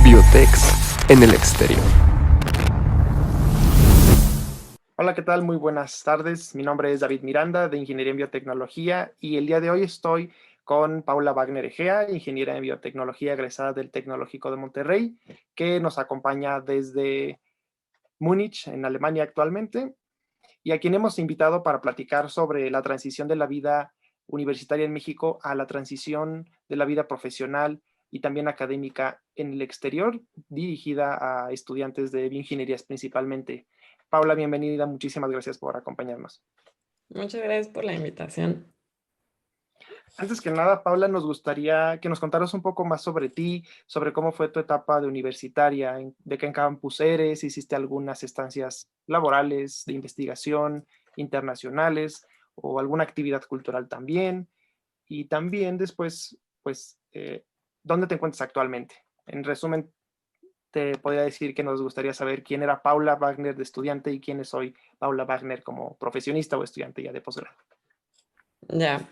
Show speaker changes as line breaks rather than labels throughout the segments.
Biotechs en el exterior.
Hola, ¿qué tal? Muy buenas tardes. Mi nombre es David Miranda, de Ingeniería en Biotecnología, y el día de hoy estoy con Paula Wagner Egea, ingeniera en biotecnología egresada del Tecnológico de Monterrey, que nos acompaña desde Múnich, en Alemania actualmente, y a quien hemos invitado para platicar sobre la transición de la vida universitaria en México a la transición de la vida profesional y también académica en el exterior, dirigida a estudiantes de bioingenierías principalmente. Paula, bienvenida, muchísimas gracias por acompañarnos.
Muchas gracias por la invitación.
Antes que nada, Paula, nos gustaría que nos contaras un poco más sobre ti, sobre cómo fue tu etapa de universitaria, de qué campus eres, si hiciste algunas estancias laborales, de investigación, internacionales o alguna actividad cultural también. Y también después, pues, ¿dónde te encuentras actualmente? En resumen, te podría decir que nos gustaría saber quién era Paula Wagner de estudiante y quién es hoy Paula Wagner como profesionista o estudiante ya de posgrado.
Ya,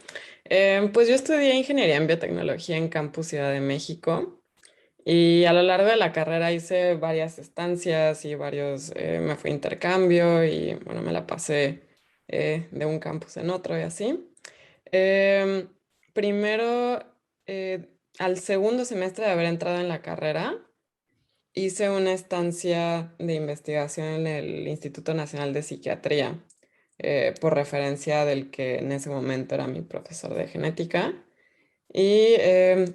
pues yo estudié ingeniería en biotecnología en Campus Ciudad de México y a lo largo de la carrera hice varias estancias y me fui a intercambio y bueno, me la pasé de un campus en otro y así. Em, Primero, al segundo semestre de haber entrado en la carrera, hice una estancia de investigación en el Instituto Nacional de Psiquiatría, por referencia del que en ese momento era mi profesor de genética. Y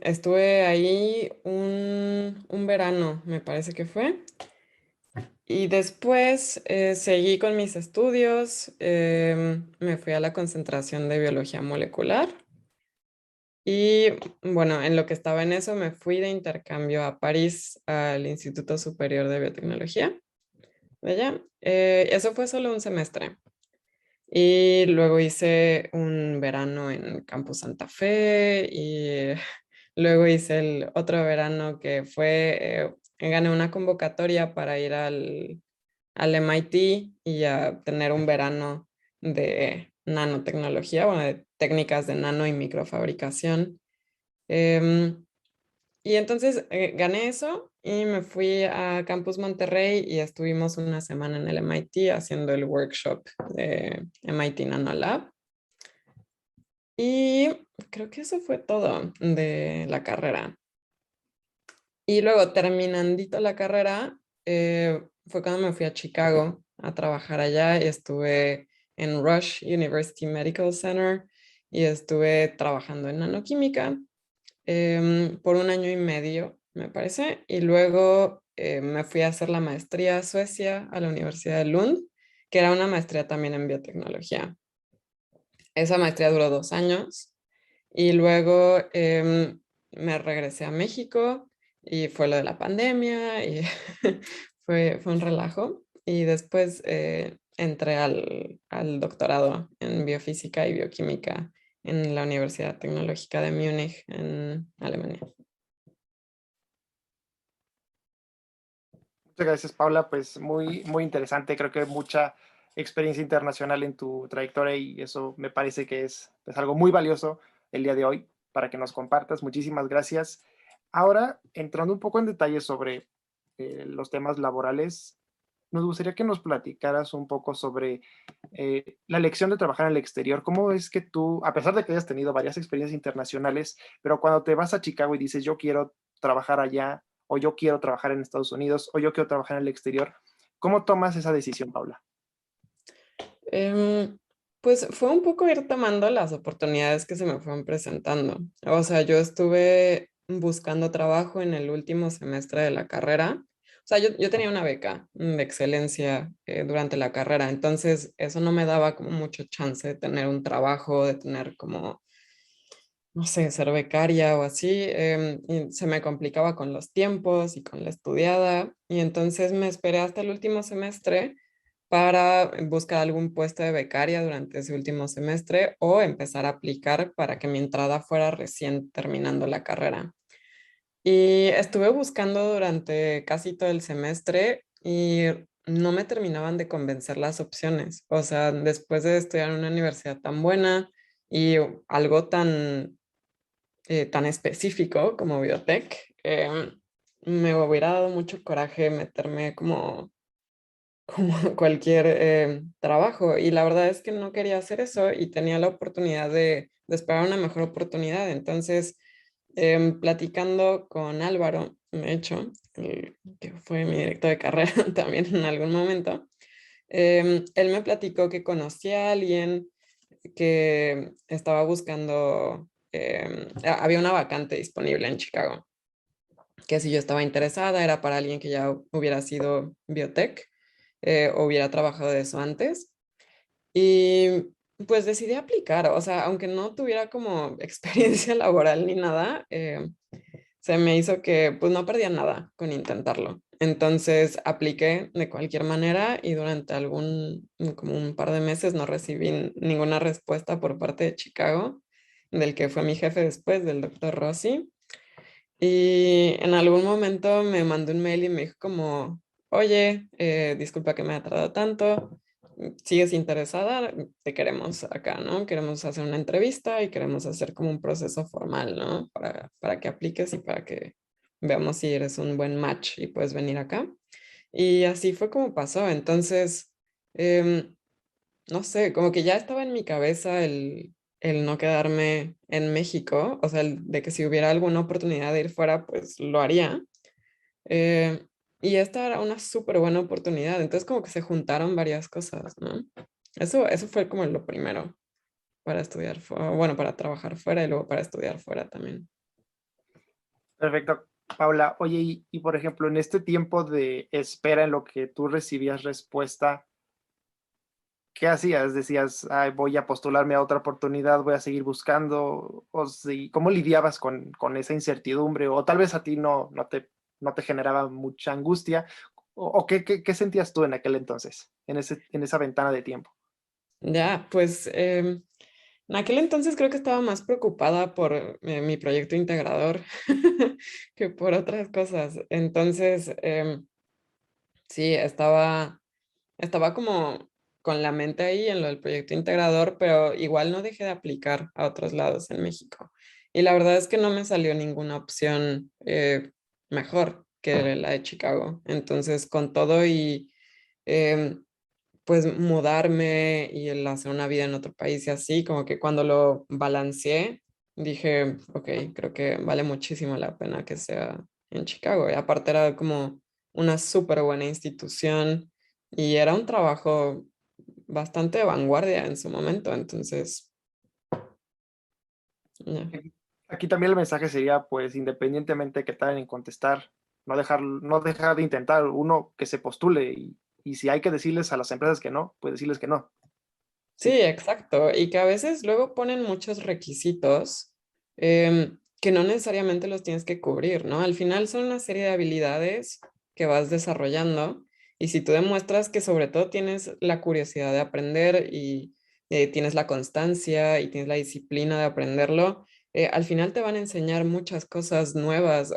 estuve ahí un verano, me parece que fue. Y después seguí con mis estudios, me fui a la concentración de biología molecular. Y bueno, en lo que estaba en eso, me fui de intercambio a París, al Instituto Superior de Biotecnología de allá. Eso fue solo un semestre. Y luego hice un verano en Campus Santa Fe y luego hice el otro verano que gané una convocatoria para ir al MIT y a tener un verano de nanotecnología, bueno, de técnicas de nano y microfabricación. Em, y entonces gané eso y me fui a Campus Monterrey y estuvimos una semana en el MIT haciendo el workshop de MIT Nanolab. Y creo que eso fue todo de la carrera. Y luego terminandito la carrera, fue cuando me fui a Chicago a trabajar allá y estuve en Rush University Medical Center y estuve trabajando en nanoquímica por un año y medio, me parece, y luego me fui a hacer la maestría a Suecia, a la Universidad de Lund, que era una maestría también en biotecnología. Esa maestría duró 2 años y luego me regresé a México y fue lo de la pandemia y fue un relajo. Y después entré al doctorado en biofísica y bioquímica en la Universidad Tecnológica de Múnich, en Alemania.
Muchas gracias, Paula. Pues muy interesante. Creo que mucha experiencia internacional en tu trayectoria y eso me parece que es pues, algo muy valioso el día de hoy para que nos compartas. Muchísimas gracias. Ahora, entrando un poco en detalle sobre los temas laborales, nos gustaría que nos platicaras un poco sobre la elección de trabajar en el exterior. ¿Cómo es que tú, a pesar de que hayas tenido varias experiencias internacionales, pero cuando te vas a Chicago y dices, yo quiero trabajar allá, o yo quiero trabajar en Estados Unidos, o yo quiero trabajar en el exterior, ¿cómo tomas esa decisión, Paula?
Em, pues fue un poco ir tomando las oportunidades que se me fueron presentando. O sea, yo estuve buscando trabajo en el último semestre de la carrera. O sea, yo tenía una beca de excelencia durante la carrera, entonces eso no me daba como mucho chance de tener un trabajo, de tener como, no sé, ser becaria o así. Y se me complicaba con los tiempos y con la estudiada, y entonces me esperé hasta el último semestre para buscar algún puesto de becaria durante ese último semestre o empezar a aplicar para que mi entrada fuera recién terminando la carrera. Y estuve buscando durante casi todo el semestre y no me terminaban de convencer las opciones. O sea, después de estudiar en una universidad tan buena y algo tan específico como biotech, me hubiera dado mucho coraje meterme como cualquier trabajo. Y la verdad es que no quería hacer eso y tenía la oportunidad de esperar una mejor oportunidad. Entonces, platicando con Álvaro, de hecho, que fue mi director de carrera también en algún momento, él me platicó que conocía a alguien que estaba buscando, había una vacante disponible en Chicago, que si yo estaba interesada era para alguien que ya hubiera sido biotech o hubiera trabajado de eso antes. Y pues decidí aplicar, o sea, aunque no tuviera como experiencia laboral ni nada, se me hizo que pues no perdía nada con intentarlo. Entonces apliqué de cualquier manera y durante como un par de meses no recibí ninguna respuesta por parte de Chicago, del que fue mi jefe después, del doctor Rossi. Y en algún momento me mandó un mail y me dijo como, oye, disculpa que me haya tardado tanto, ¿sigues interesada? Te queremos acá, ¿no? Queremos hacer una entrevista y queremos hacer como un proceso formal, ¿no? Para que apliques y para que veamos si eres un buen match y puedes venir acá. Y así fue como pasó. Entonces, em, no sé, como que ya estaba en mi cabeza el no quedarme en México, o sea, de que si hubiera alguna oportunidad de ir fuera, pues lo haría. Eh, y esta era una súper buena oportunidad, entonces como que se juntaron varias cosas, ¿no? Eso fue como lo primero para estudiar, bueno, para trabajar fuera y luego para estudiar fuera también.
Perfecto, Paula. Oye, por ejemplo, en este tiempo de espera en lo que tú recibías respuesta, ¿qué hacías? Decías, "Ay, voy a postularme a otra oportunidad, voy a seguir buscando", o si, ¿cómo lidiabas con esa incertidumbre? O tal vez a ti no te generaba mucha angustia, o qué sentías tú en aquel entonces, en esa ventana de tiempo.
Ya, pues en aquel entonces creo que estaba más preocupada por mi proyecto integrador que por otras cosas. Entonces, sí, estaba como con la mente ahí en lo del proyecto integrador, pero igual no dejé de aplicar a otros lados en México. Y la verdad es que no me salió ninguna opción mejor que la de Chicago. Entonces, con todo y em, pues mudarme y el hacer una vida en otro país y así, como que cuando lo balanceé, dije, ok, creo que vale muchísimo la pena que sea en Chicago. Y aparte era como una súper buena institución y era un trabajo bastante de vanguardia en su momento, entonces, ya.
Aquí también el mensaje sería, pues, independientemente de que tarden en contestar, no dejar de intentar, uno que se postule y si hay que decirles a las empresas que no, pues decirles que no.
Sí,
Sí,
exacto. Y que a veces luego ponen muchos requisitos que no necesariamente los tienes que cubrir, ¿no? Al final son una serie de habilidades que vas desarrollando y si tú demuestras que sobre todo tienes la curiosidad de aprender y tienes la constancia y tienes la disciplina de aprenderlo, al final te van a enseñar muchas cosas nuevas.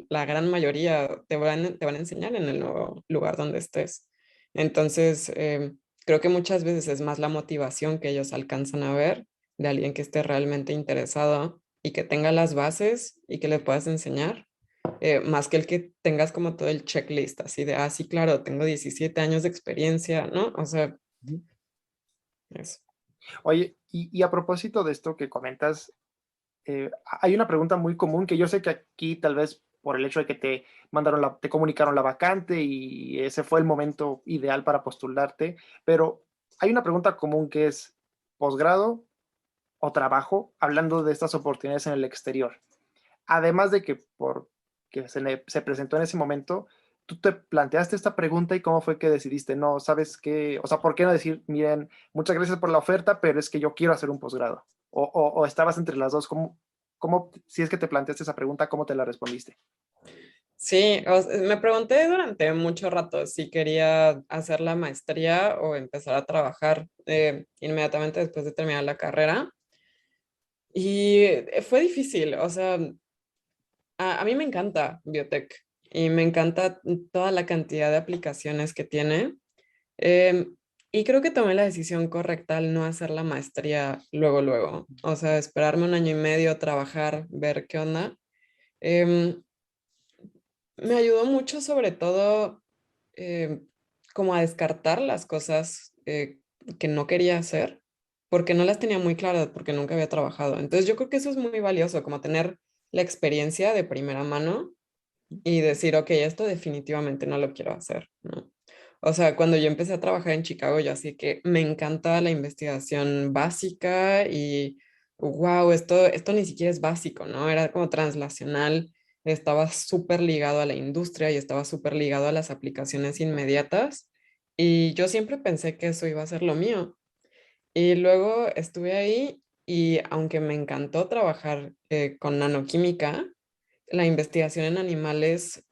La gran mayoría te van a enseñar en el nuevo lugar donde estés. Entonces, creo que muchas veces es más la motivación que ellos alcanzan a ver de alguien que esté realmente interesado y que tenga las bases y que le puedas enseñar, más que el que tengas como todo el checklist, así de, ah, sí, claro, tengo 17 años de experiencia, ¿no? O sea,
ujú.
eso.
Oye, a propósito de esto que comentas, hay una pregunta muy común que yo sé que aquí tal vez por el hecho de que te comunicaron la vacante y ese fue el momento ideal para postularte, pero hay una pregunta común que es posgrado o trabajo, hablando de estas oportunidades en el exterior. Además de que porque se presentó en ese momento, tú te planteaste esta pregunta y cómo fue que decidiste, no, ¿sabes qué? O sea, ¿por qué no decir, miren, muchas gracias por la oferta, pero es que yo quiero hacer un posgrado? O estabas entre las dos, si es que te planteaste esa pregunta, ¿cómo te la respondiste?
Sí, me pregunté durante mucho rato si quería hacer la maestría o empezar a trabajar inmediatamente después de terminar la carrera. Y fue difícil, o sea, a mí me encanta biotech y me encanta toda la cantidad de aplicaciones que tiene. Em, y creo que tomé la decisión correcta al no hacer la maestría luego, luego. O sea, esperarme un año y medio, trabajar, ver qué onda. Em, Me ayudó mucho, sobre todo, eh, como a descartar las cosas que no quería hacer, porque no las tenía muy claras, porque nunca había trabajado. Entonces yo creo que eso es muy valioso, como tener la experiencia de primera mano y decir, ok, esto definitivamente no lo quiero hacer, ¿no? O sea, cuando yo empecé a trabajar en Chicago, yo así que me encanta la investigación básica y, wow, esto ni siquiera es básico, ¿no? Era como translacional, estaba súper ligado a la industria y estaba súper ligado a las aplicaciones inmediatas. Y yo siempre pensé que eso iba a ser lo mío. Y luego estuve ahí y aunque me encantó trabajar con nanoquímica, la investigación en animales,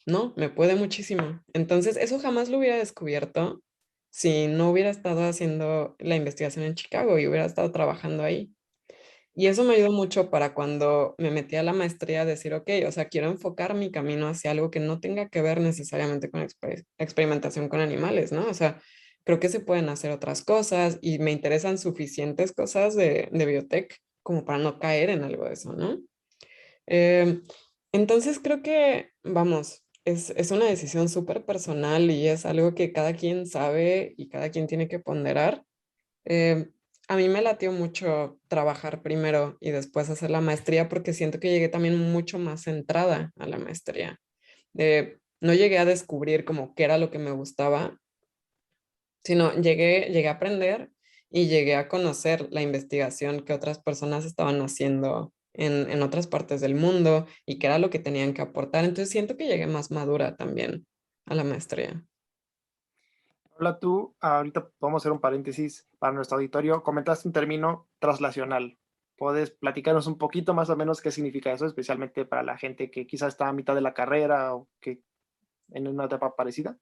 no, me puede muchísimo. Entonces, eso jamás lo hubiera descubierto si no hubiera estado haciendo la investigación en Chicago y hubiera estado trabajando ahí. Y eso me ayudó mucho para cuando me metí a la maestría, decir, ok, o sea, quiero enfocar mi camino hacia algo que no tenga que ver necesariamente con experimentación con animales, ¿no? O sea, creo que se pueden hacer otras cosas y me interesan suficientes cosas de biotech como para no caer en algo de eso, ¿no? Eh, entonces creo que, vamos, es una decisión súper personal y es algo que cada quien sabe y cada quien tiene que ponderar. Eh, a mí me latió mucho trabajar primero y después hacer la maestría porque siento que llegué también mucho más centrada a la maestría. No llegué a descubrir como qué era lo que me gustaba, sino llegué a aprender y llegué a conocer la investigación que otras personas estaban haciendo en otras partes del mundo y qué era lo que tenían que aportar. Entonces siento que llegué más madura también a la maestría.
Hola tú, ahorita podemos hacer un paréntesis para nuestro auditorio. Comentaste un término translacional. ¿Puedes platicarnos un poquito más o menos qué significa eso, especialmente para la gente que quizás está a mitad de la carrera o que en una etapa parecida?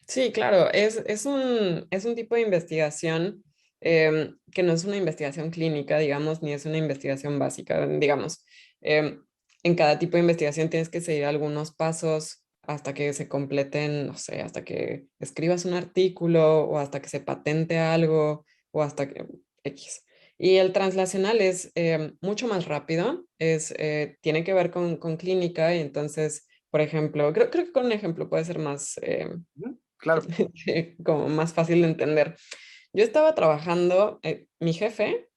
Sí, claro, es un tipo de investigación que no es una investigación clínica, digamos, ni es una investigación básica, digamos. Em, en cada tipo de investigación tienes que seguir algunos pasos hasta que se completen, no sé, hasta que escribas un artículo o hasta que se patente algo o hasta que X. Y el translacional es mucho más rápido, tiene que ver con clínica y entonces, por ejemplo, creo que con un ejemplo puede ser más
Ujú, claro.
como más fácil de entender. Yo estaba trabajando, mi jefe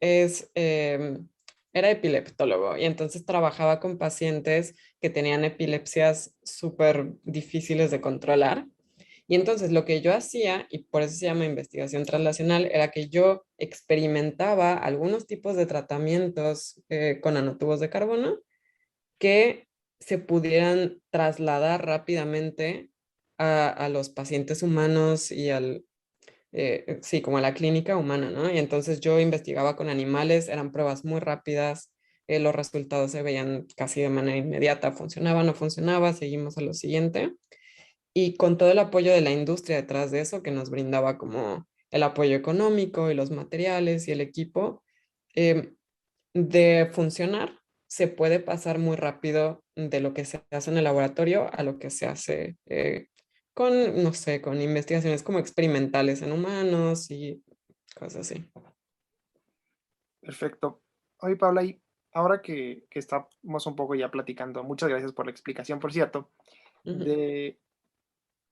es, era epileptólogo y entonces trabajaba con pacientes que tenían epilepsias súper difíciles de controlar. Y entonces lo que yo hacía, y por eso se llama investigación translacional, era que yo experimentaba algunos tipos de tratamientos con nanotubos de carbono que se pudieran trasladar rápidamente a los pacientes humanos y sí, como a la clínica humana, ¿no? Y entonces yo investigaba con animales, eran pruebas muy rápidas, los resultados se veían casi de manera inmediata, funcionaba, no funcionaba, seguimos a lo siguiente. Y con todo el apoyo de la industria detrás de eso, que nos brindaba como el apoyo económico y los materiales y el equipo, eh, de funcionar, se puede pasar muy rápido de lo que se hace en el laboratorio a lo que se hace con, no sé, con investigaciones como experimentales en humanos y cosas así.
Perfecto. Oye, Paula, y ahora que estamos un poco ya platicando, muchas gracias por la explicación, por cierto,
Ujú,
de,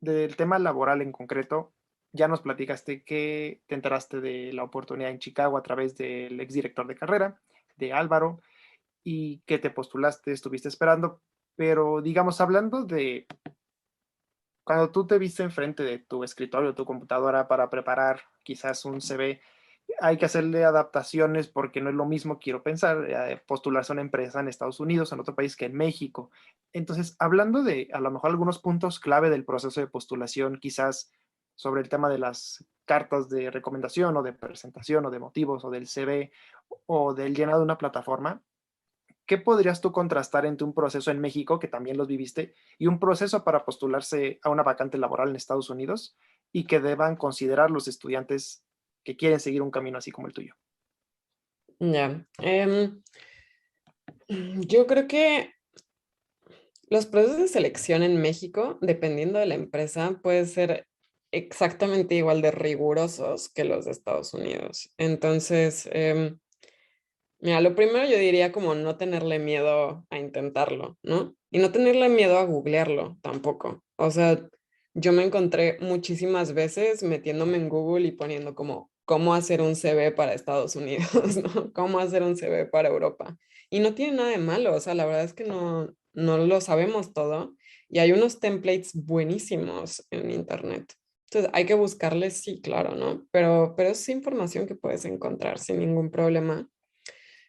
del tema laboral en concreto, ya nos platicaste que te enteraste de la oportunidad en Chicago a través del exdirector de carrera, de Álvaro, y que te postulaste, estuviste esperando, pero digamos, hablando de cuando tú te viste enfrente de tu escritorio, tu computadora para preparar quizás un CV, hay que hacerle adaptaciones porque no es lo mismo, quiero pensar, postularse a una empresa en Estados Unidos, en otro país que en México. Entonces, hablando de a lo mejor algunos puntos clave del proceso de postulación, quizás sobre el tema de las cartas de recomendación o de presentación o de motivos o del CV o del llenado de una plataforma, ¿qué podrías tú contrastar entre un proceso en México, que también los viviste, y un proceso para postularse a una vacante laboral en Estados Unidos y que deban considerar los estudiantes que quieren seguir un camino así como el tuyo?
ya. Yo creo que los procesos de selección en México, dependiendo de la empresa, pueden ser exactamente igual de rigurosos que los de Estados Unidos. Entonces, Mira, lo primero yo diría como no tenerle miedo a intentarlo, ¿no? Y no tenerle miedo a googlearlo tampoco. O sea, yo me encontré muchísimas veces metiéndome en Google y poniendo como cómo hacer un CV para Estados Unidos, ¿no? Cómo hacer un CV para Europa. Y no tiene nada de malo, o sea, la verdad es que no lo sabemos todo y hay unos templates buenísimos en internet. Entonces, hay que buscarles, sí, claro, ¿no? Pero es información que puedes encontrar sin ningún problema.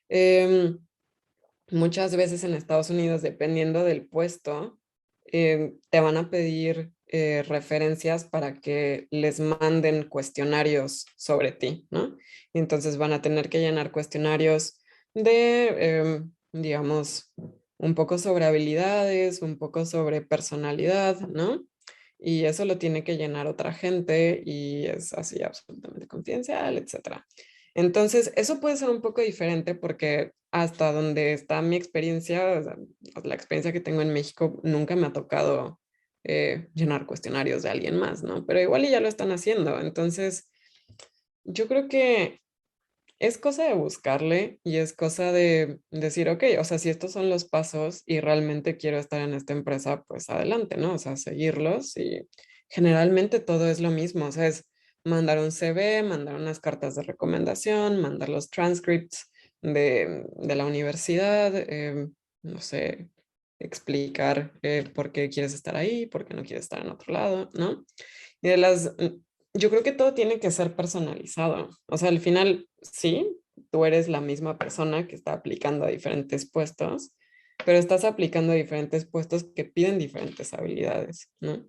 Em, Muchas veces en Estados Unidos, dependiendo del puesto, te van a pedir referencias para que les manden cuestionarios sobre ti, ¿no? Y entonces van a tener que llenar cuestionarios de, digamos, un poco sobre habilidades, un poco sobre personalidad, ¿no? Y eso lo tiene que llenar otra gente y es así absolutamente confidencial, etcétera. Entonces, eso puede ser un poco diferente porque hasta donde está mi experiencia, o sea, la experiencia que tengo en México, nunca me ha tocado llenar cuestionarios de alguien más, ¿no? Pero igual y ya lo están haciendo. Entonces, yo creo que es cosa de buscarle y es cosa de decir, ok, o sea, si estos son los pasos y realmente quiero estar en esta empresa, pues adelante, ¿no? O sea, seguirlos y generalmente todo es lo mismo, o sea, es mandar un CV, mandar unas cartas de recomendación, mandar los transcripts de la universidad, no sé, explicar por qué quieres estar ahí, por qué no quieres estar en otro lado, ¿no? Y yo creo que todo tiene que ser personalizado. O sea, al final, sí, tú eres la misma persona que está aplicando a diferentes puestos, pero estás aplicando a diferentes puestos que piden diferentes habilidades, ¿no?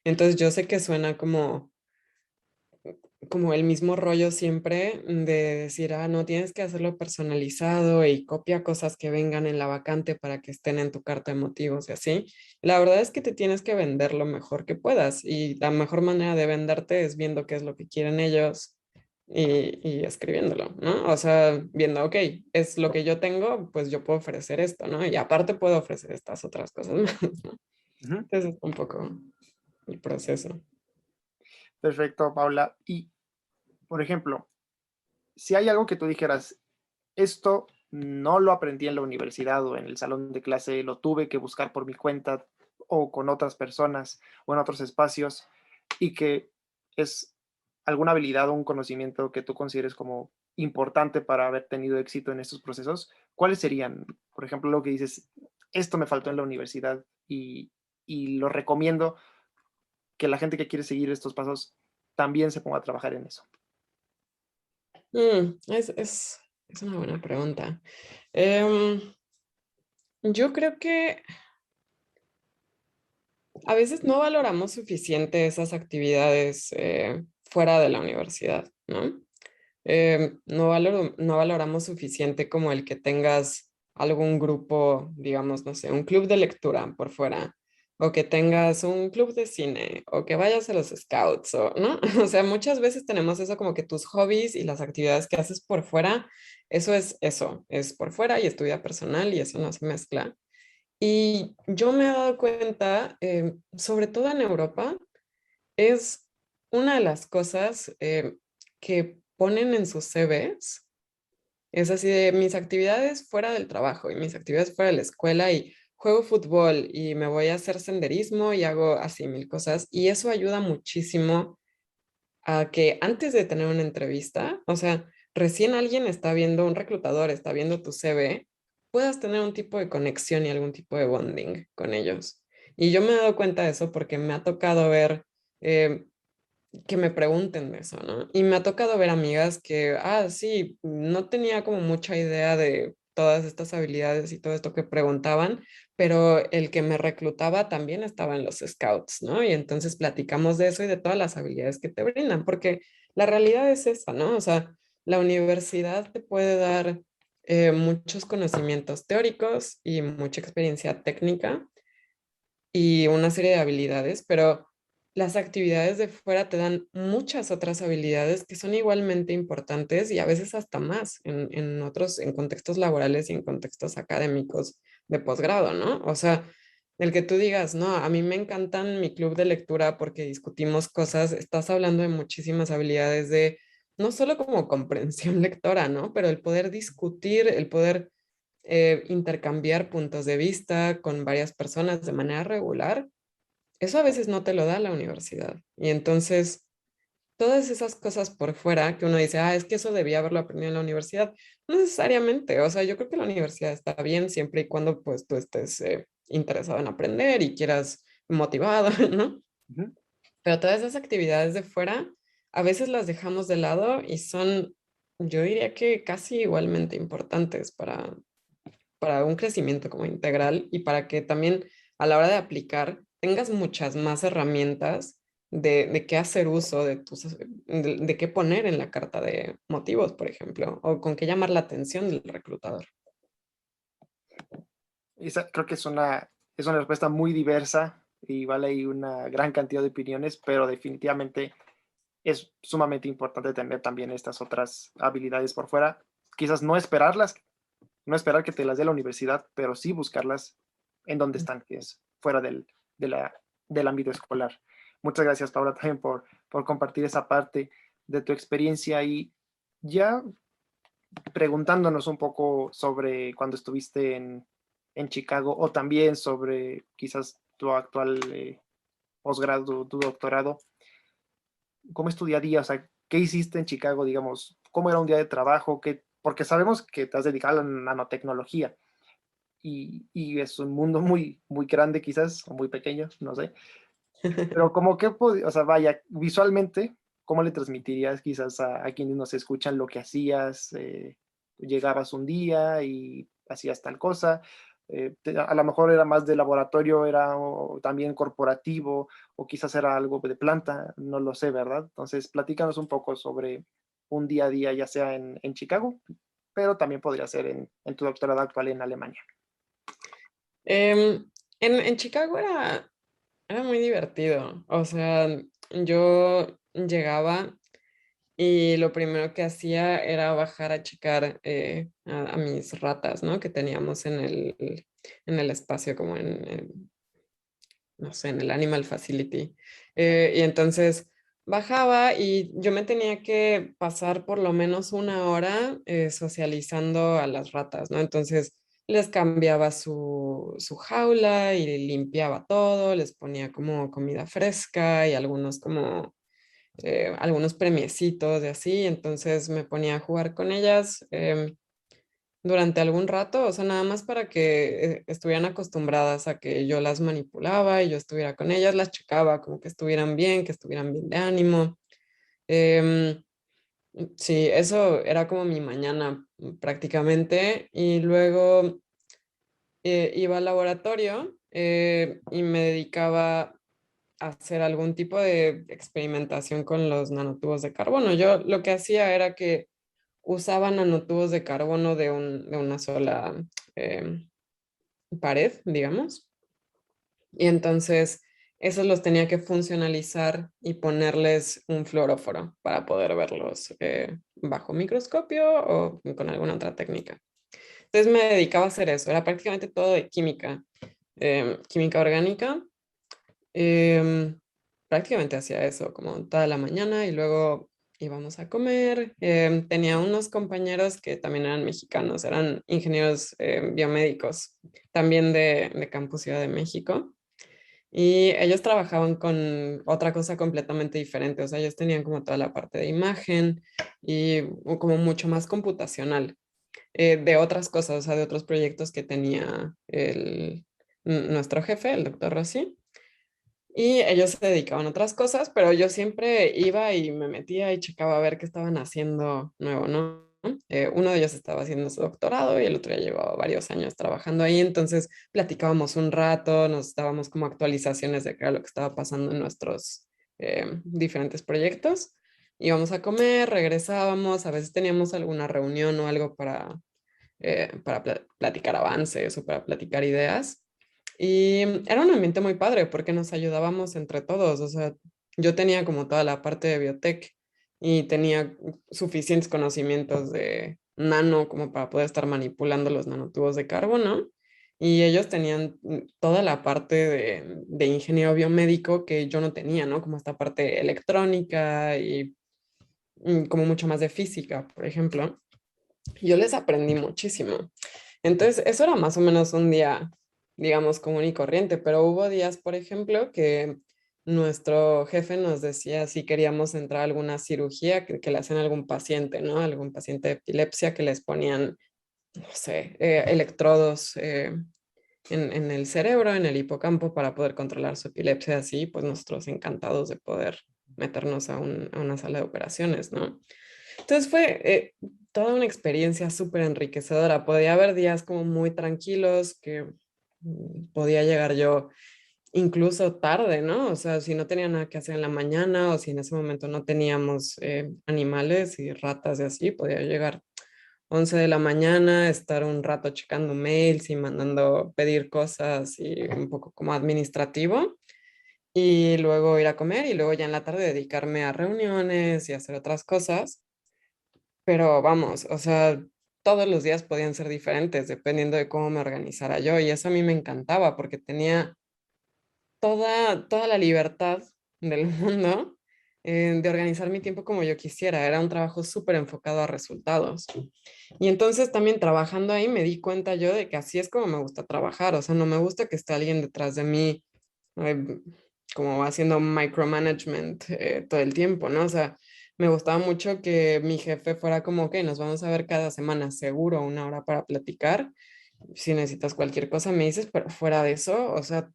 Entonces yo sé que suena como el mismo rollo siempre de decir, ah, no, tienes que hacerlo personalizado y copia cosas que vengan en la vacante para que estén en tu carta de motivos y así. La verdad es que te tienes que vender lo mejor que puedas y la mejor manera de venderte es viendo qué es lo que quieren ellos y escribiéndolo, ¿no? O sea, viendo, ok, es lo que yo tengo, pues yo puedo ofrecer esto, ¿no? Y aparte puedo ofrecer estas otras cosas más, ¿no?
Ujú.
Entonces es un poco el proceso.
Perfecto, Paula. Y, por ejemplo, si hay algo que tú dijeras, esto no lo aprendí en la universidad o en el salón de clase, lo tuve que buscar por mi cuenta o con otras personas o en otros espacios y que es alguna habilidad o un conocimiento que tú consideres como importante para haber tenido éxito en estos procesos, ¿cuáles serían? Por ejemplo, lo que dices, esto me faltó en la universidad y lo recomiendo que la gente que quiere seguir estos pasos también se ponga a trabajar en eso.
Es una buena pregunta. Em, yo creo que a veces no valoramos suficiente esas actividades fuera de la universidad, ¿no? No valoramos suficiente como el que tengas algún grupo, digamos, no sé, un club de lectura por fuera, o que tengas un club de cine, o que vayas a los scouts, o, ¿no? O sea, muchas veces tenemos eso como que tus hobbies y las actividades que haces por fuera, eso, es por fuera y es tu vida personal y eso no se mezcla. Y yo me he dado cuenta, sobre todo en Europa, es una de las cosas que ponen en sus CVs. Es así de mis actividades fuera del trabajo y mis actividades fuera de la escuela y juego fútbol y me voy a hacer senderismo y hago así mil cosas. Y eso ayuda muchísimo a que antes de tener una entrevista, o sea, recién alguien está viendo, un reclutador está viendo tu CV, puedas tener un tipo de conexión y algún tipo de bonding con ellos. Y yo me he dado cuenta de eso porque me ha tocado ver eh, que me pregunten de eso, ¿no? Y me ha tocado ver amigas que, ah, sí, no tenía como mucha idea de todas estas habilidades y todo esto que preguntaban, pero el que me reclutaba también estaba en los scouts, ¿no? Y entonces platicamos de eso y de todas las habilidades que te brindan, porque la realidad es esa, ¿no? O sea, la universidad te puede dar muchos conocimientos teóricos y mucha experiencia técnica y una serie de habilidades, pero las actividades de fuera te dan muchas otras habilidades que son igualmente importantes y a veces hasta más en otros, en contextos laborales y en contextos académicos de posgrado, ¿no? O sea, el que tú digas, no, a mí me encantan mi club de lectura porque discutimos cosas, estás hablando de muchísimas habilidades de no solo como comprensión lectora, ¿no? Pero el poder discutir, el poder intercambiar puntos de vista con varias personas de manera regular, eso a veces no te lo da la universidad. Y entonces, todas esas cosas por fuera que uno dice, ah, es que eso debía haberlo aprendido en la universidad, no necesariamente. O sea, yo creo que la universidad está bien siempre y cuando pues tú estés interesado en aprender y quieras motivado, ¿no?
Ujú.
Pero todas esas actividades de fuera, a veces las dejamos de lado y son, yo diría que casi igualmente importantes para un crecimiento como integral y para que también a la hora de aplicar tengas muchas más herramientas de qué hacer uso, de qué poner en la carta de motivos, por ejemplo, o con qué llamar la atención del reclutador.
Creo que es una respuesta muy diversa y vale ahí una gran cantidad de opiniones, pero definitivamente es sumamente importante tener también estas otras habilidades por fuera. Quizás no esperarlas, no esperar que te las dé la universidad, pero sí buscarlas en donde están, que es fuera de la, del ámbito escolar. Muchas gracias, Paula, también por compartir esa parte de tu experiencia y ya preguntándonos un poco sobre cuando estuviste en Chicago o también sobre quizás tu actual posgrado, tu doctorado. ¿Cómo es tu día a día? O sea, ¿qué hiciste en Chicago, digamos? ¿Cómo era un día de trabajo? Porque sabemos que te has dedicado a la nanotecnología y es un mundo muy, muy grande quizás, o muy pequeño, no sé. Pero como que, o sea, vaya, visualmente, ¿cómo le transmitirías quizás a quienes nos escuchan lo que hacías? Llegabas un día y hacías tal cosa. A lo mejor era más de laboratorio, era también corporativo, o quizás era algo de planta, no lo sé, ¿verdad? Entonces, platícanos un poco sobre un día a día, ya sea en Chicago, pero también podría ser en tu doctorado actual en Alemania.
En Chicago era muy divertido. O sea, yo llegaba y lo primero que hacía era bajar a checar a mis ratas, ¿no? Que teníamos en el espacio, como no sé, en el Animal Facility. Y entonces bajaba y yo me tenía que pasar por lo menos una hora socializando a las ratas, ¿no? Entonces les cambiaba su jaula y limpiaba todo, les ponía como comida fresca y algunos como algunos premiecitos de así, entonces me ponía a jugar con ellas durante algún rato, o sea, nada más para que estuvieran acostumbradas a que yo las manipulaba y yo estuviera con ellas, las checaba como que estuvieran bien de ánimo. Em, sí, eso era como mi mañana prácticamente y luego iba al laboratorio y me dedicaba hacer algún tipo de experimentación con los nanotubos de carbono. Yo lo que hacía era que usaba nanotubos de carbono de una sola eh, pared, digamos, y entonces esos los tenía que funcionalizar y ponerles un fluoróforo para poder verlos bajo microscopio o con alguna otra técnica. Entonces me dedicaba a hacer eso, era prácticamente todo de química, química orgánica. Em, Prácticamente hacía eso como toda la mañana y luego íbamos a comer. Tenía unos compañeros que también eran mexicanos, eran ingenieros biomédicos, también de Campus Ciudad de México. Y ellos trabajaban con otra cosa completamente diferente, o sea, ellos tenían como toda la parte de imagen y como mucho más computacional de otras cosas, o sea, de otros proyectos que tenía nuestro jefe, el doctor Rossi. Y ellos se dedicaban a otras cosas, pero yo siempre iba y me metía y checaba a ver qué estaban haciendo nuevo, ¿no? Uno de ellos estaba haciendo su doctorado y el otro ya llevaba varios años trabajando ahí, entonces platicábamos un rato, nos dábamos como actualizaciones de qué era lo que estaba pasando en nuestros diferentes proyectos. Íbamos a comer, regresábamos, a veces teníamos alguna reunión o algo para platicar avances o para platicar ideas. Y era un ambiente muy padre porque nos ayudábamos entre todos. O sea, yo tenía como toda la parte de biotech y tenía suficientes conocimientos de nano como para poder estar manipulando los nanotubos de carbono. Y ellos tenían toda la parte de ingeniero biomédico que yo no tenía, ¿no? Como esta parte electrónica y como mucho más de física, por ejemplo. Yo les aprendí muchísimo. Entonces, eso era más o menos un día, digamos, común y corriente, pero hubo días, por ejemplo, que nuestro jefe nos decía si queríamos entrar a alguna cirugía que le hacían a algún paciente, ¿no? Algún paciente de epilepsia que les ponían, no sé, electrodos en el cerebro, en el hipocampo, para poder controlar su epilepsia. Así, pues nosotros encantados de poder meternos a una sala de operaciones, ¿no? Entonces fue toda una experiencia súper enriquecedora. Podía haber días como muy tranquilos, que podía llegar yo incluso tarde, ¿no? O sea, si no tenía nada que hacer en la mañana o si en ese momento no teníamos animales y ratas y así, podía llegar 11 de la mañana, estar un rato checando mails y mandando pedir cosas y un poco como administrativo. Y luego ir a comer y luego ya en la tarde dedicarme a reuniones y hacer otras cosas. Pero vamos, o sea, todos los días podían ser diferentes dependiendo de cómo me organizara yo. Y eso a mí me encantaba porque tenía toda la libertad del mundo de organizar mi tiempo como yo quisiera. Era un trabajo súper enfocado a resultados. Y entonces también trabajando ahí me di cuenta yo de que así es como me gusta trabajar. O sea, no me gusta que esté alguien detrás de mí eh, como haciendo micromanagement todo el tiempo, ¿no? O sea, me gustaba mucho que mi jefe fuera como, ok, nos vamos a ver cada semana, seguro, una hora para platicar. Si necesitas cualquier cosa, me dices, pero fuera de eso, o sea,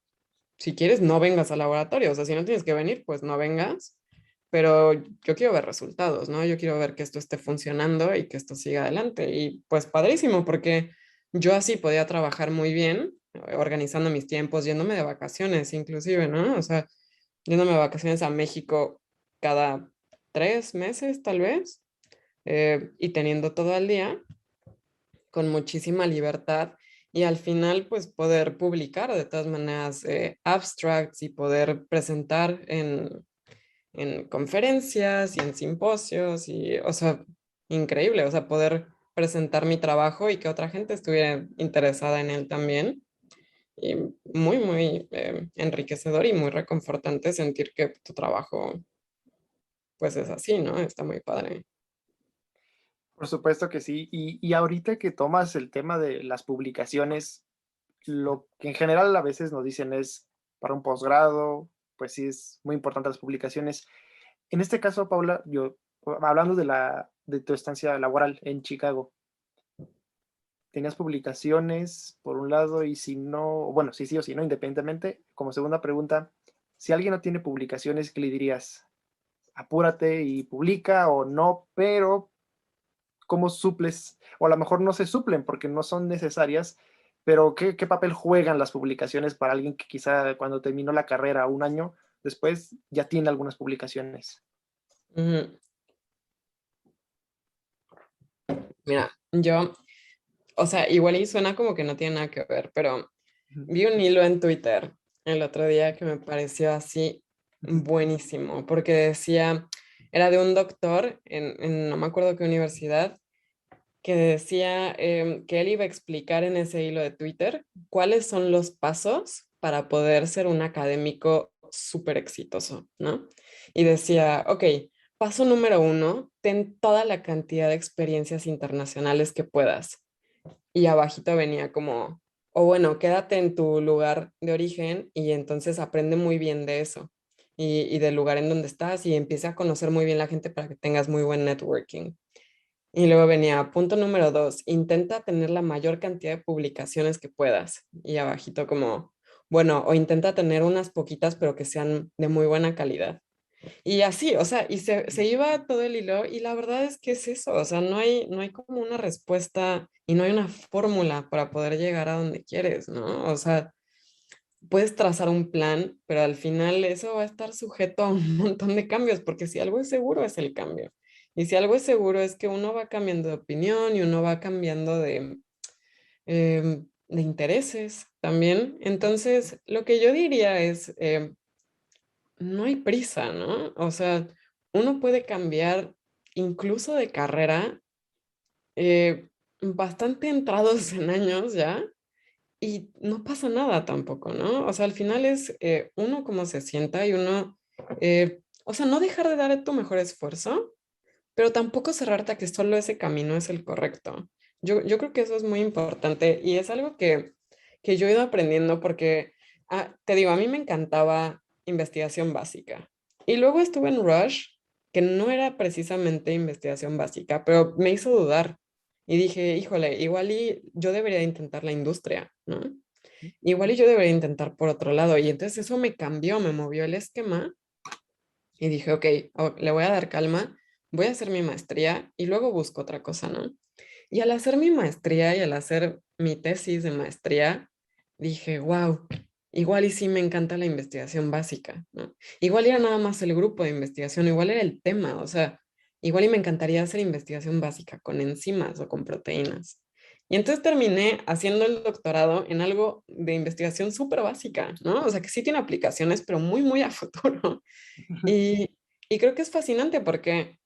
si quieres, no vengas al laboratorio. O sea, si no tienes que venir, pues no vengas. Pero yo quiero ver resultados, ¿no? Yo quiero ver que esto esté funcionando y que esto siga adelante. Y pues padrísimo, porque yo así podía trabajar muy bien, organizando mis tiempos, yéndome de vacaciones, inclusive, ¿no? O sea, yéndome de vacaciones a México cada 3 meses, tal vez, y teniendo todo el día con muchísima libertad y al final pues poder publicar de todas maneras abstracts y poder presentar en conferencias y en simposios y, o sea, increíble, o sea, poder presentar mi trabajo y que otra gente estuviera interesada en él también. Y muy, muy enriquecedor y muy reconfortante sentir que tu trabajo pues es así, ¿no? Está muy padre.
Por supuesto que sí. Y ahorita que tomas el tema de las publicaciones, lo que en general a veces nos dicen es para un posgrado, pues sí es muy importante las publicaciones. En este caso, Paula, yo, hablando de tu estancia laboral en Chicago, ¿tenías publicaciones por un lado? Y si no, bueno, sí, sí o sí, no, independientemente, como segunda pregunta, si alguien no tiene publicaciones, ¿qué le dirías? Apúrate y publica o no, pero ¿cómo suples? O a lo mejor no se suplen porque no son necesarias, pero ¿qué papel juegan las publicaciones para alguien que quizá cuando terminó la carrera un año después ya tiene algunas publicaciones?
Ujú. Mira, yo, o sea, igual y suena como que no tiene nada que ver, pero
Ujú,
vi un hilo en Twitter el otro día que me pareció así
ujú,
buenísimo, porque decía, era de un doctor en no me acuerdo qué universidad, que decía que él iba a explicar en ese hilo de Twitter cuáles son los pasos para poder ser un académico súper exitoso, ¿no? Y decía, ok, paso número 1, ten toda la cantidad de experiencias internacionales que puedas. Y abajito venía como, o bueno, quédate en tu lugar de origen y entonces aprende muy bien de eso y del lugar en donde estás y empieza a conocer muy bien la gente para que tengas muy buen networking. Y luego venía, punto número 2, intenta tener la mayor cantidad de publicaciones que puedas. Y abajito como, bueno, o intenta tener unas poquitas, pero que sean de muy buena calidad. Y así, o sea, y se iba todo el hilo y la verdad es que es eso, o sea, no hay como una respuesta y no hay una fórmula para poder llegar a donde quieres, ¿no? O sea, puedes trazar un plan, pero al final eso va a estar sujeto a un montón de cambios, porque si algo es seguro es el cambio. Y si algo es seguro es que uno va cambiando de opinión y uno va cambiando de intereses también. Entonces, lo que yo diría es, no hay prisa, ¿no? O sea, uno puede cambiar incluso de carrera bastante entrados en años ya y no pasa nada tampoco, ¿no? O sea, al final es uno cómo se sienta y uno, o sea, no dejar de dar tu mejor esfuerzo, pero tampoco cerrarte a que solo ese camino es el correcto. Yo creo que eso es muy importante y es algo que yo he ido aprendiendo porque, te digo, a mí me encantaba investigación básica. Y luego estuve en Rush, que no era precisamente investigación básica, pero me hizo dudar. Y dije, híjole, igual y yo debería intentar la industria, ¿no? Igual y yo debería intentar por otro lado. Y entonces eso me cambió, me movió el esquema y dije, ok, le voy a dar calma, voy a hacer mi maestría y luego busco otra cosa, ¿no? Y al hacer mi maestría y al hacer mi tesis de maestría, dije, wow, igual y sí me encanta la investigación básica, ¿no? Igual era nada más el grupo de investigación, igual era el tema, o sea, igual y me encantaría hacer investigación básica con enzimas o con proteínas. Y entonces terminé haciendo el doctorado en algo de investigación súper básica, ¿no? O sea, que sí tiene aplicaciones, pero muy, muy a futuro. Y, y creo que es fascinante porque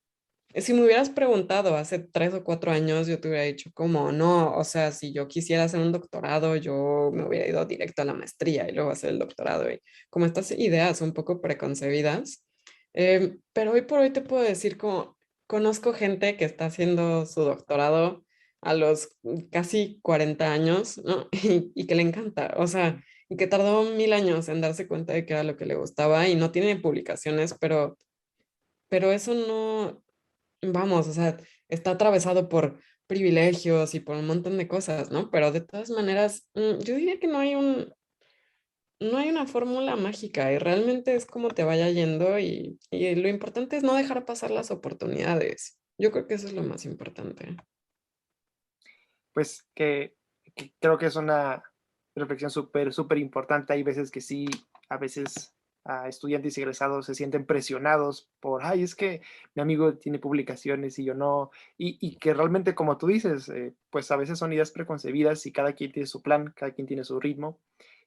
si me hubieras preguntado hace 3 o 4 años, yo te hubiera dicho como, no, o sea, si yo quisiera hacer un doctorado, yo me hubiera ido directo a la maestría y luego hacer el doctorado. Y como estas ideas un poco preconcebidas, pero hoy por hoy te puedo decir como, conozco gente que está haciendo su doctorado a los casi 40 años, ¿no? Y que le encanta, o sea, y que tardó 1000 años en darse cuenta de que era lo que le gustaba y no tiene publicaciones, pero eso no, vamos, o sea, está atravesado por privilegios y por un montón de cosas, ¿no? Pero de todas maneras, yo diría que no hay una fórmula mágica y realmente es como te vaya yendo y lo importante es no dejar pasar las oportunidades. Yo creo que eso es lo más importante.
Pues que creo que es una reflexión súper, súper importante. Hay veces que sí, a veces estudiantes y egresados se sienten presionados por, ay, es que mi amigo tiene publicaciones y yo no, y que realmente, como tú dices, pues a veces son ideas preconcebidas y cada quien tiene su plan, cada quien tiene su ritmo,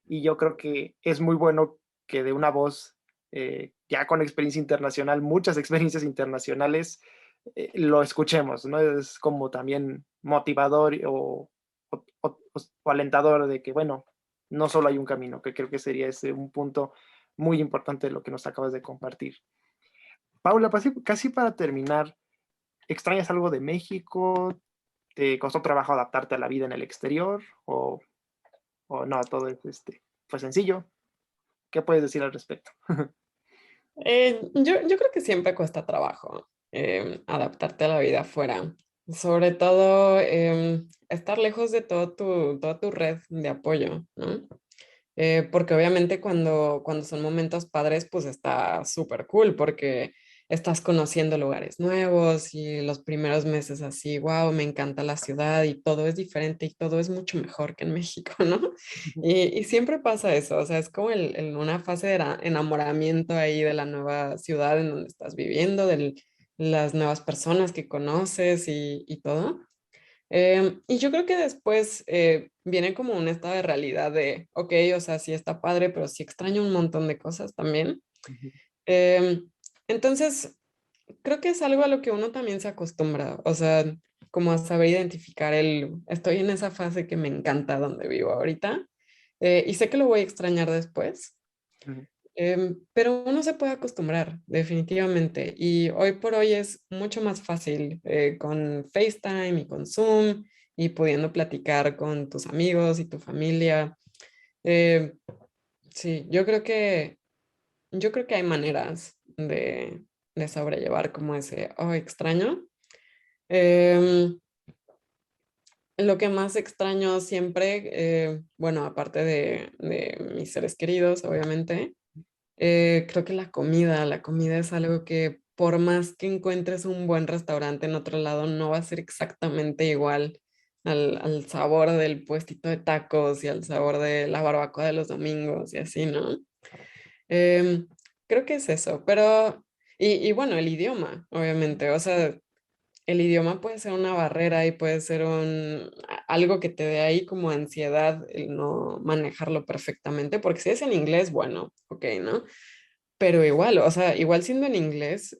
y yo creo que es muy bueno que de una voz ya con experiencia internacional, muchas experiencias internacionales, lo escuchemos, ¿no? Es como también motivador o alentador de que, bueno, no solo hay un camino, que creo que sería ese un punto muy importante de lo que nos acabas de compartir. Paula, casi para terminar, ¿extrañas algo de México? ¿Te costó trabajo adaptarte a la vida en el exterior? ¿O no, todo es pues sencillo? ¿Qué puedes decir al respecto?
Yo creo que siempre cuesta trabajo adaptarte a la vida afuera, sobre todo estar lejos de toda tu red de apoyo, ¿no? Porque obviamente cuando son momentos padres, pues está súper cool porque estás conociendo lugares nuevos y los primeros meses así, wow, me encanta la ciudad y todo es diferente y todo es mucho mejor que en México, ¿no? Y siempre pasa eso, o sea, es como una fase de enamoramiento ahí de la nueva ciudad en donde estás viviendo, de las nuevas personas que conoces y todo. Y yo creo que después viene como un estado de realidad de, ok, o sea, sí está padre, pero sí extraño un montón de cosas también. Em, entonces, creo que es algo a lo que uno también se acostumbra, o sea, como a saber identificar estoy en esa fase que me encanta donde vivo ahorita, y sé que lo voy a extrañar después. Pero uno se puede acostumbrar, definitivamente. Y hoy por hoy es mucho más fácil con FaceTime y con Zoom y pudiendo platicar con tus amigos y tu familia. Eh, sí, yo creo que hay maneras de sobrellevar como ese, oh, extraño. Em, lo que más extraño siempre, bueno, aparte de mis seres queridos, obviamente. Creo que la comida es algo que por más que encuentres un buen restaurante en otro lado, no va a ser exactamente igual al sabor del puestito de tacos y al sabor de la barbacoa de los domingos y así, ¿no? Em, Creo que es eso, pero, y bueno, el idioma, obviamente, o sea, el idioma puede ser una barrera y puede ser algo que te dé ahí como ansiedad el no manejarlo perfectamente, porque si es en inglés, bueno, ok, ¿no? Pero igual, o sea, igual siendo en inglés,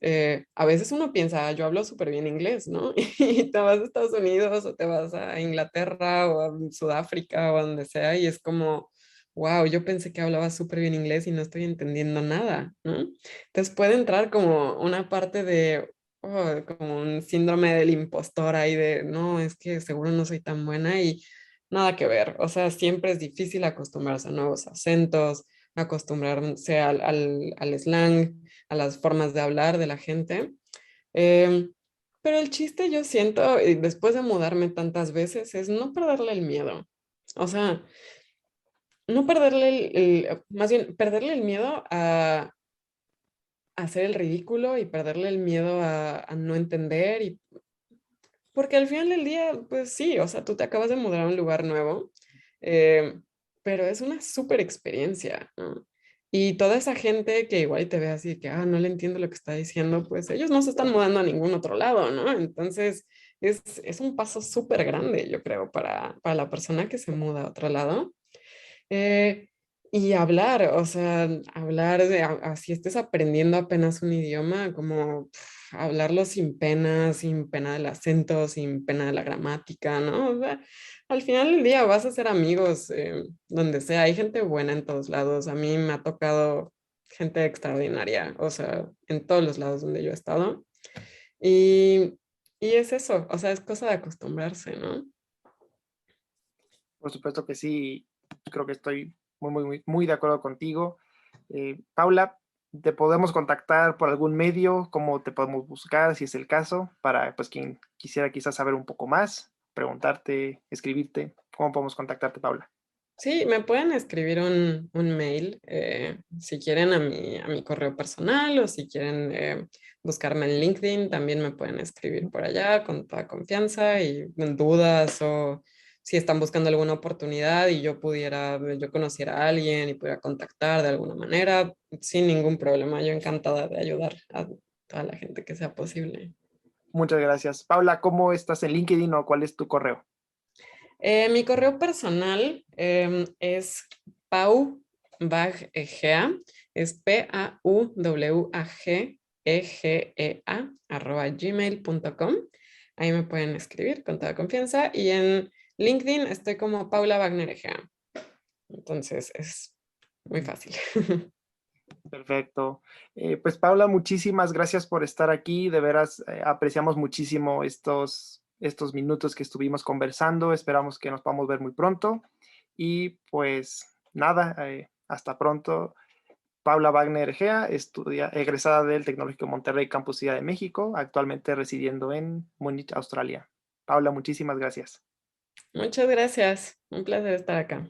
a veces uno piensa, "Ah, yo hablo súper bien inglés, ¿no?" Y te vas a Estados Unidos o te vas a Inglaterra o a Sudáfrica o a donde sea y es como, wow, yo pensé que hablaba súper bien inglés y no estoy entendiendo nada, ¿no? Entonces puede entrar como una parte de, como un síndrome del impostor ahí de, no, es que seguro no soy tan buena y nada que ver. O sea, siempre es difícil acostumbrarse a nuevos acentos, acostumbrarse al slang, a las formas de hablar de la gente. Em, pero el chiste yo siento, y después de mudarme tantas veces, es no perderle el miedo. O sea, no perderle más bien perderle el miedo a hacer el ridículo y perderle el miedo a no entender. Y, porque al final del día, pues sí, o sea, tú te acabas de mudar a un lugar nuevo, eh, pero es una súper experiencia, ¿no? Y toda esa gente que igual te ve así, que, no le entiendo lo que está diciendo, pues ellos no se están mudando a ningún otro lado, ¿no? Entonces, es un paso súper grande, yo creo, para la persona que se muda a otro lado. Eh, y hablar, o sea, hablar de, así estés aprendiendo apenas un idioma, como hablarlo sin pena del acento, sin pena de la gramática, ¿no? O sea, al final del día vas a ser amigos donde sea, hay gente buena en todos lados, a mí me ha tocado gente extraordinaria, o sea, en todos los lados donde yo he estado. Y, y es eso, o sea, es cosa de acostumbrarse, ¿no?
Por supuesto que sí, creo que estoy muy de acuerdo contigo. Paula, ¿te podemos contactar por algún medio? ¿Cómo te podemos buscar, si es el caso? Para pues quien quisiera quizás saber un poco más, preguntarte, escribirte. ¿Cómo podemos contactarte, Paula?
Sí, me pueden escribir un mail si quieren a mi correo personal o si quieren buscarme en LinkedIn, también me pueden escribir por allá con toda confianza y dudas o si están buscando alguna oportunidad y yo conociera a alguien y pudiera contactar de alguna manera, sin ningún problema. Yo encantada de ayudar a toda la gente que sea posible.
Muchas gracias. Paula, ¿cómo estás en LinkedIn o cuál es tu correo?
Mi correo personal es paubagegea, es PAUWAGEGEA @gmail.com. Ahí me pueden escribir con toda confianza. Y en LinkedIn estoy como Paula Wagner Egea. Entonces es muy fácil.
Perfecto. Pues Paula, muchísimas gracias por estar aquí. De veras, apreciamos muchísimo estos minutos que estuvimos conversando. Esperamos que nos podamos ver muy pronto. Y pues nada, hasta pronto. Paula Wagner Gea, egresada del Tecnológico Monterrey Campus Ciudad de México, actualmente residiendo en Múnich, Australia. Paula, muchísimas gracias.
Muchas gracias. Un placer estar acá.